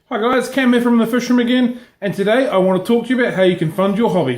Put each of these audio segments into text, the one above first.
Hi guys, Cam here from the Fish Room again, and today I want to talk to you about how you can fund your hobby.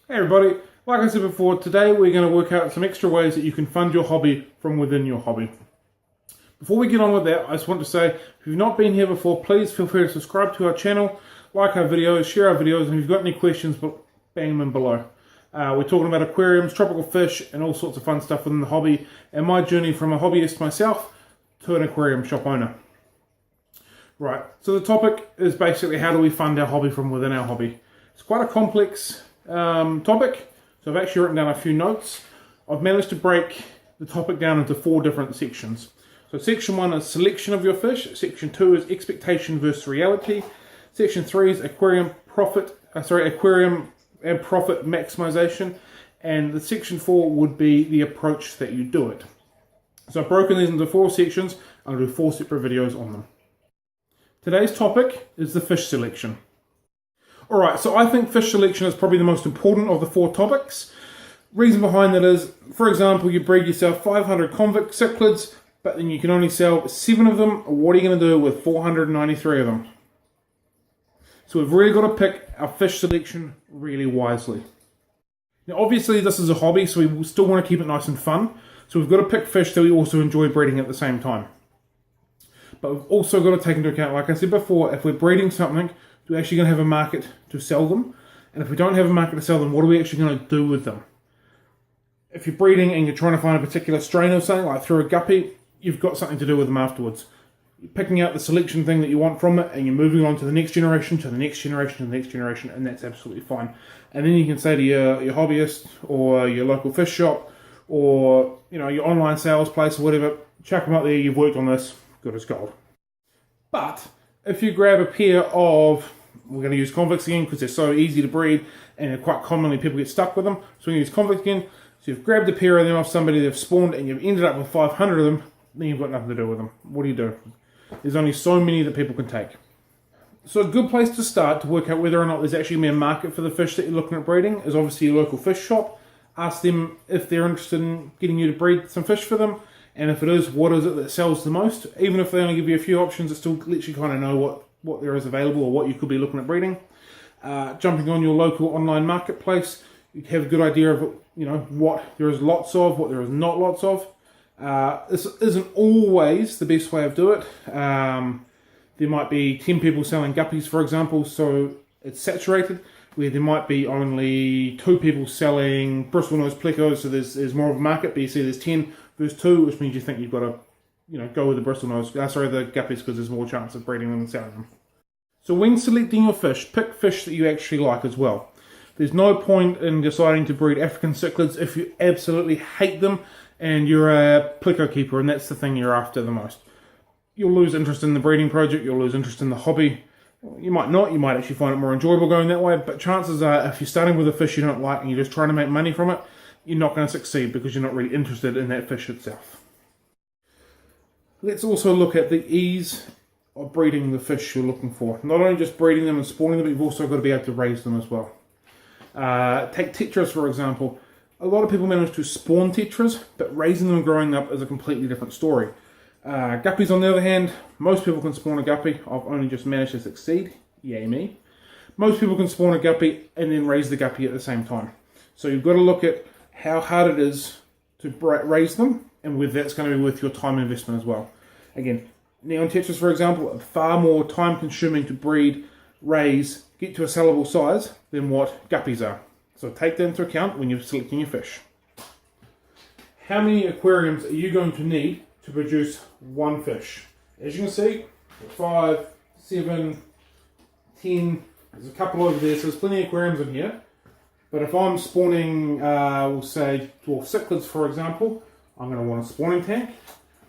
Hey everybody, like I said before, today we're going to work out some extra ways that you can fund your hobby from within your hobby. Before we get on with that, I just want to say, if you've not been here before, please feel free to subscribe to our channel, like our videos, share our videos, and if you've got any questions, bang them in below. We're talking about aquariums, tropical fish, and all sorts of fun stuff within the hobby, and my journey from a hobbyist myself to an aquarium shop owner. Right, so the topic is basically how do we fund our hobby from within our hobby. It's quite a complex topic, so I've actually written down a few notes. I've managed to break the topic down into 4 different sections. So section 1 is selection of your fish, section 2 is expectation versus reality, section 3 is aquarium and profit maximization, and the section 4 would be the approach that you do it. So I've broken these into 4 sections. I'll do 4 separate videos on them. Today's topic is the fish selection. Alright, so I think fish selection is probably the most important of the 4 topics. Reason behind that is, for example, you breed yourself 500 convict cichlids, but then you can only sell 7 of them. What are you going to do with 493 of them? So we've really got to pick our fish selection really wisely. Now obviously this is a hobby, so we still want to keep it nice and fun. So we've got to pick fish that we also enjoy breeding at the same time. But we've also got to take into account, like I said before, if we're breeding something, we're actually going to have a market to sell them. And if we don't have a market to sell them, what are we actually going to do with them? If you're breeding and you're trying to find a particular strain of something, like through a guppy, you've got something to do with them afterwards. You're picking out the selection thing that you want from it, and you're moving on to the next generation, to the next generation, to the next generation, and that's absolutely fine. And then you can say to your hobbyist, or your local fish shop, or your online sales place, or whatever, chuck them up there, you've worked on this, good as gold. But if you grab a pair of, we're going to use convicts again because they're so easy to breed, and quite commonly people get stuck with them, so we're going to use convicts again. So you've grabbed a pair of them off somebody, they've spawned, and you've ended up with 500 of them, then you've got nothing to do with them. What do you do? There's only so many that people can take. So a good place to start to work out whether or not there's actually a market for the fish that you're looking at breeding is obviously your local fish shop. Ask them if they're interested in getting you to breed some fish for them, and if it is, what is it that sells the most? Even if they only give you a few options, it still lets you kind of know what there is available or what you could be looking at breeding. Jumping on your local online marketplace, you have a good idea of what there is lots of, what there is not lots of. This isn't always the best way of doing it. There might be 10 people selling guppies, for example, so it's saturated, where there might be only 2 people selling bristlenose plecos, so there's more of a market, but you see there's 10 versus 2, which means you think you've got to go with the the guppies, because there's more chance of breeding them and selling them. So when selecting your fish, pick fish that you actually like as well. There's no point in deciding to breed African cichlids if you absolutely hate them and you're a pleco keeper and that's the thing you're after the most. You'll lose interest in the breeding project, you'll lose interest in the hobby. You might not, you might actually find it more enjoyable going that way, but chances are if you're starting with a fish you don't like and you're just trying to make money from it, you're not going to succeed because you're not really interested in that fish itself. Let's also look at the ease of breeding the fish you're looking for. Not only just breeding them and spawning them, but you've also got to be able to raise them as well. Take tetras for example. A lot of people manage to spawn tetras, but raising them and growing up is a completely different story. Guppies on the other hand, most people can spawn a guppy. I've only just managed to succeed, yay me. Most people can spawn a guppy and then raise the guppy at the same time. So you've got to look at how hard it is to raise them and whether that's going to be worth your time investment as well. Again, neon tetras for example are far more time consuming to breed, raise, get to a sellable size than what guppies are. So take that into account when you're selecting your fish. How many aquariums are you going to need to produce one fish? As you can see, 5, 7, 10, there's a couple over there, so there's plenty of aquariums in here. But if I'm spawning, we'll say dwarf cichlids for example, I'm going to want a spawning tank.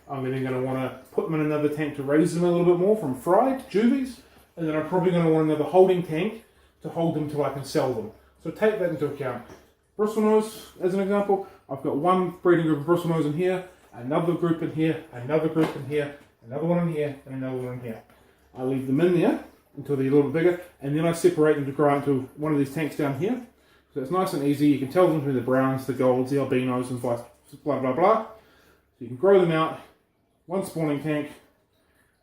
I'm then going to want to put them in another tank to raise them a little bit more from fried juvies. And then I'm probably going to want another holding tank to hold them till I can sell them. So take that into account. Bristlenose, as an example, I've got one breeding group of bristlenose in here, another group in here, another group in here, another one in here, and another one in here. I leave them in there until they're a little bit bigger, and then I separate them to grow into one of these tanks down here. So it's nice and easy. You can tell them between the browns, the golds, the albinos, and vice blah blah blah. So you can grow them out, one spawning tank,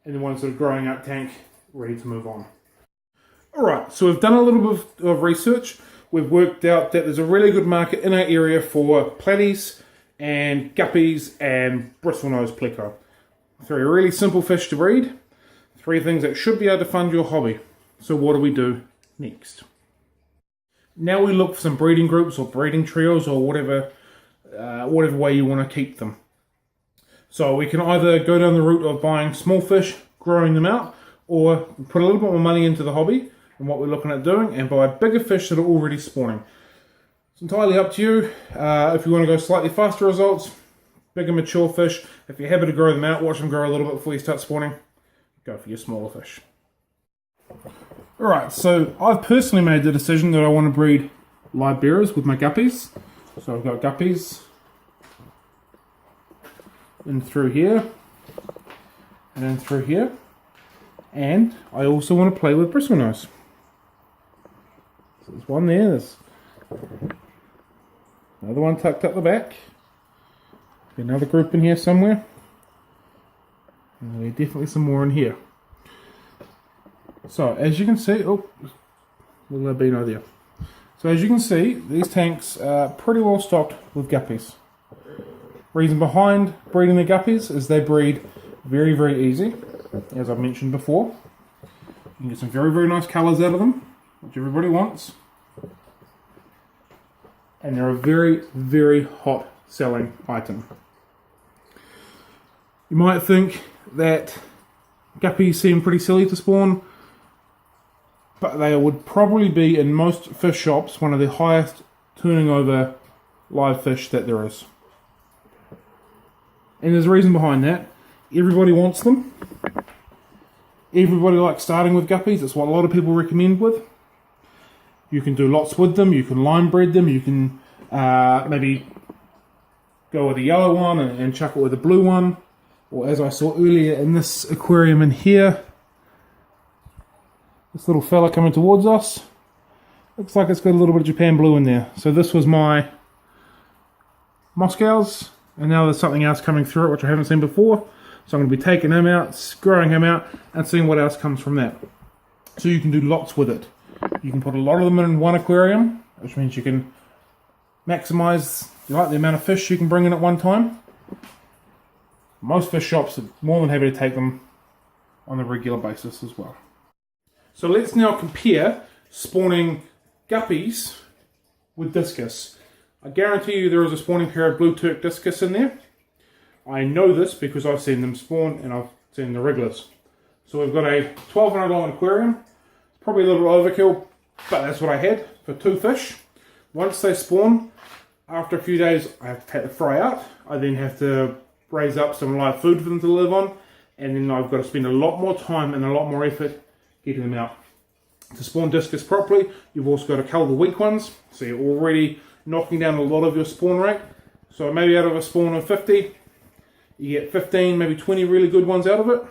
and then one sort of growing out tank, ready to move on. Alright, so we've done a little bit of research. We've worked out that there's a really good market in our area for platies and guppies and bristlenose pleco. 3 really simple fish to breed. 3 things that should be able to fund your hobby. So what do we do next? Now we look for some breeding groups or breeding trios or whatever way you want to keep them. So we can either go down the route of buying small fish, growing them out, or put a little bit more money into the hobby and what we're looking at doing and buy bigger fish that are already spawning. It's entirely up to you. If you want to go slightly faster results, bigger mature fish, if you're happy to grow them out, watch them grow a little bit before you start spawning, go for your smaller fish. Alright, so I've personally made the decision that I want to breed live bearers with my guppies. So I've got guppies in through here and in through here, and I also want to play with bristlenose. So there's one there, there's another one tucked up the back, another group in here somewhere, and there's definitely some more in here. So as you can see, oh, little albino there. So as you can see, these tanks are pretty well stocked with guppies. Reason behind breeding the guppies is they breed very, very easy, as I've mentioned before. You can get some very, very nice colours out of them, which everybody wants. And they're a very, very hot selling item. You might think that guppies seem pretty silly to spawn, but they would probably be, in most fish shops, one of the highest turning over live fish that there is. And there's a reason behind that. Everybody wants them. Everybody likes starting with guppies. It's what a lot of people recommend with. You can do lots with them. You can line breed them. You can maybe go with a yellow one and chuck it with a blue one. Or as I saw earlier in this aquarium in here, this little fella coming towards us, looks like it's got a little bit of Japan blue in there. So this was my Moscows, and now there's something else coming through it which I haven't seen before. So I'm going to be taking him out, growing him out, and seeing what else comes from that. So you can do lots with it. You can put a lot of them in one aquarium, which means you can maximize the amount of fish you can bring in at one time. Most fish shops are more than happy to take them on a regular basis as well. So let's now compare spawning guppies with discus. I guarantee you there is a spawning pair of blue Turk discus in there. I know this because I've seen them spawn and I've seen the regulars. So we've got a $1,200 aquarium. It's probably a little overkill, but that's what I had for 2 fish. Once they spawn, after a few days I have to take the fry out. I then have to raise up some live food for them to live on, and then I've got to spend a lot more time and a lot more effort getting them out. To spawn discus properly, you've also got to cull the weak ones, so you're already knocking down a lot of your spawn rate. So maybe out of a spawn of 50, you get 15, maybe 20 really good ones out of it.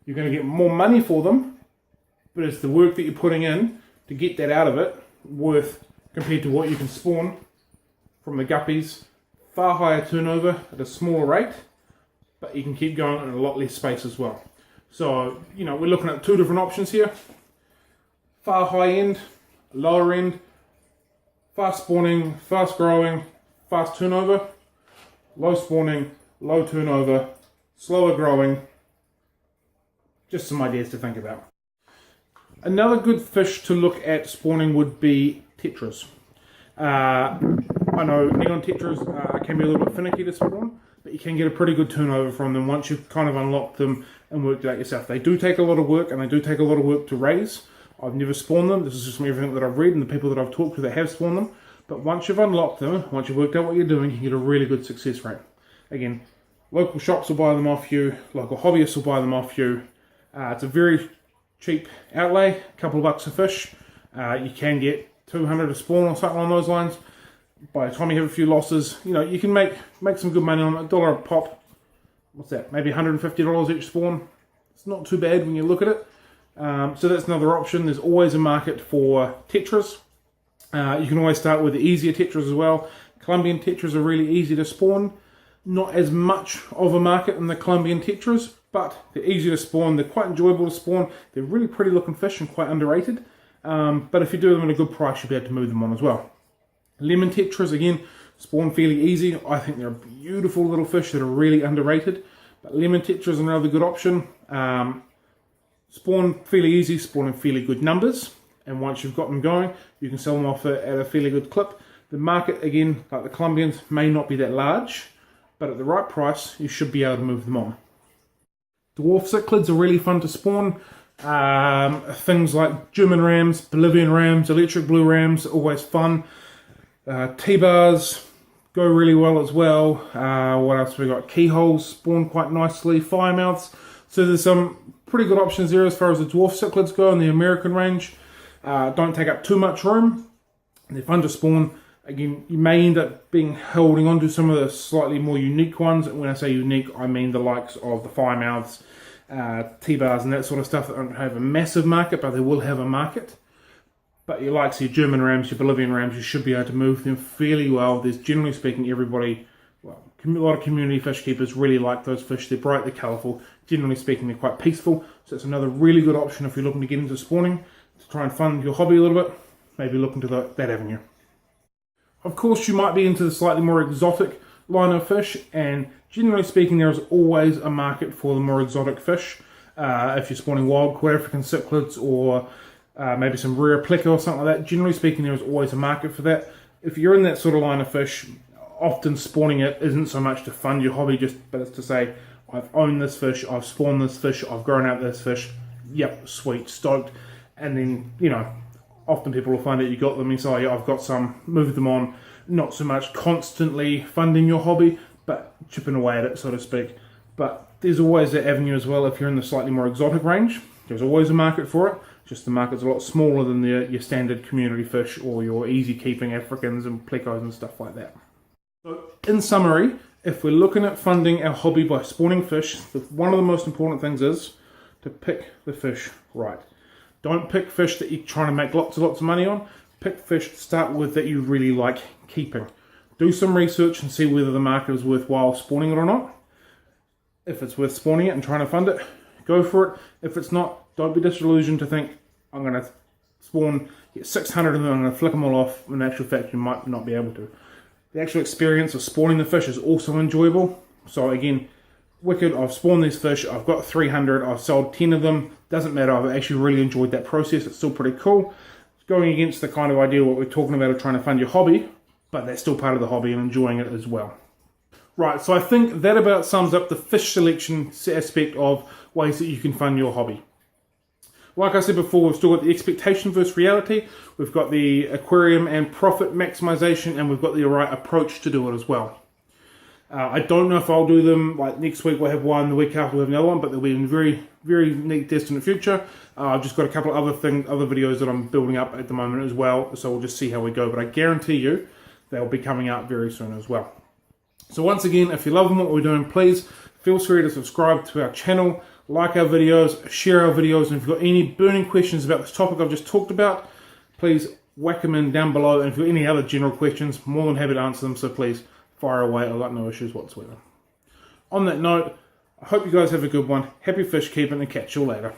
You're going to get more money for them, but it's the work that you're putting in to get that out of it worth compared to what you can spawn from the guppies. Far higher turnover at a smaller rate, but you can keep going in a lot less space as well. So, you know, we're looking at 2 different options here. Far high end, lower end, fast spawning, fast growing, fast turnover, low spawning, low turnover, slower growing. Just some ideas to think about. Another good fish to look at spawning would be tetras. I know neon tetras can be a little bit finicky to spawn, but you can get a pretty good turnover from them once you've kind of unlocked them and worked it out yourself. They do take a lot of work, and they do take a lot of work to raise. I've never spawned them. This is just from everything that I've read and the people that I've talked to that have spawned them. But once you've unlocked them, once you've worked out what you're doing, you can get a really good success rate. Again, local shops will buy them off you, local hobbyists will buy them off you. It's a very cheap outlay, a couple of bucks a fish. You can get 200 a spawn or something along those lines. By the time you have a few losses, you know, you can make some good money on $1 a pop. What's that? Maybe $150 each spawn. It's not too bad when you look at it. So that's another option. There's always a market for tetras. You can always start with the easier tetras as well. Colombian tetras are really easy to spawn. Not as much of a market in the Colombian tetras, but they're easy to spawn. They're quite enjoyable to spawn. They're really pretty looking fish and quite underrated. But if you do them at a good price, you'll be able to move them on as well. Lemon tetras, again, spawn fairly easy. I think they're beautiful little fish that are really underrated. But lemon tetras are another good option. Spawn fairly easy, spawn in fairly good numbers. And once you've got them going, you can sell them off at a fairly good clip. The market, again, like the Colombians, may not be that large, but at the right price, you should be able to move them on. Dwarf cichlids are really fun to spawn. Things like German rams, Bolivian rams, electric blue rams, always fun. T-bars go really well as well. What else have we got? Keyholes spawn quite nicely. Firemouths. So there's some pretty good options there as far as the dwarf cichlids go in the American range. Don't take up too much room. They're fun to spawn. Again, you may end up holding on to some of the slightly more unique ones. When I say unique, I mean the likes of the firemouths, T-bars and that sort of stuff that don't have a massive market, but they will have a market. But your likes, your German rams, your Bolivian rams, you should be able to move them fairly well. There's, generally speaking, everybody, well, a lot of community fish keepers really like those fish. They're bright, they're colourful. Generally speaking, they're quite peaceful. So it's another really good option if you're looking to get into spawning, to try and fund your hobby a little bit. Maybe look into that avenue. Of course, you might be into the slightly more exotic line of fish, and generally speaking, there is always a market for the more exotic fish. If you're spawning wild caught African cichlids or maybe some rare plica or something like that, generally speaking, there is always a market for that. If you're in that sort of line of fish, often spawning it isn't so much to fund your hobby, but it's to say, I've owned this fish, I've spawned this fish, I've grown out this fish, yep, sweet, stoked, and then, you know, often people will find out you got them and say, oh, yeah, I've got some, move them on. Not so much constantly funding your hobby, but chipping away at it, so to speak. But there's always that avenue as well if you're in the slightly more exotic range. There's always a market for it, just the market's a lot smaller than your standard community fish or your easy keeping Africans and plecos and stuff like that. So in summary, if we're looking at funding our hobby by spawning fish, one of the most important things is to pick the fish right. Don't pick fish that you're trying to make lots and lots of money on. Pick fish to start with that you really like keeping. Do some research and see whether the market is worthwhile spawning it or not. If it's worth spawning it and trying to fund it, go for it. If it's not, don't be disillusioned to think, I'm going to spawn, get 600 and then I'm going to flick them all off. In actual fact, you might not be able to. The actual experience of spawning the fish is also enjoyable. So again, wicked, I've spawned these fish, I've got 300, I've sold 10 of them, doesn't matter, I've actually really enjoyed that process, it's still pretty cool. It's going against the kind of idea what we're talking about of trying to fund your hobby, but that's still part of the hobby and enjoying it as well. Right, so I think that about sums up the fish selection aspect of ways that you can fund your hobby. Like I said before, we've still got the expectation versus reality, we've got the aquarium and profit maximization, and we've got the right approach to do it as well. I don't know if I'll do them, like next week we'll have one, the week after we'll have another one, but they'll be in very, very neat distant future. I've just got a couple of other videos that I'm building up at the moment as well, so we'll just see how we go, but I guarantee you they'll be coming out very soon as well. So once again, if you're loving what we're doing, please feel free to subscribe to our channel, like our videos, share our videos, and if you've got any burning questions about this topic I've just talked about, please whack them in down below, and if you've got any other general questions, more than happy to answer them, so please fire away, I've got no issues whatsoever. On that note, I hope you guys have a good one. Happy fish keeping and catch you all later.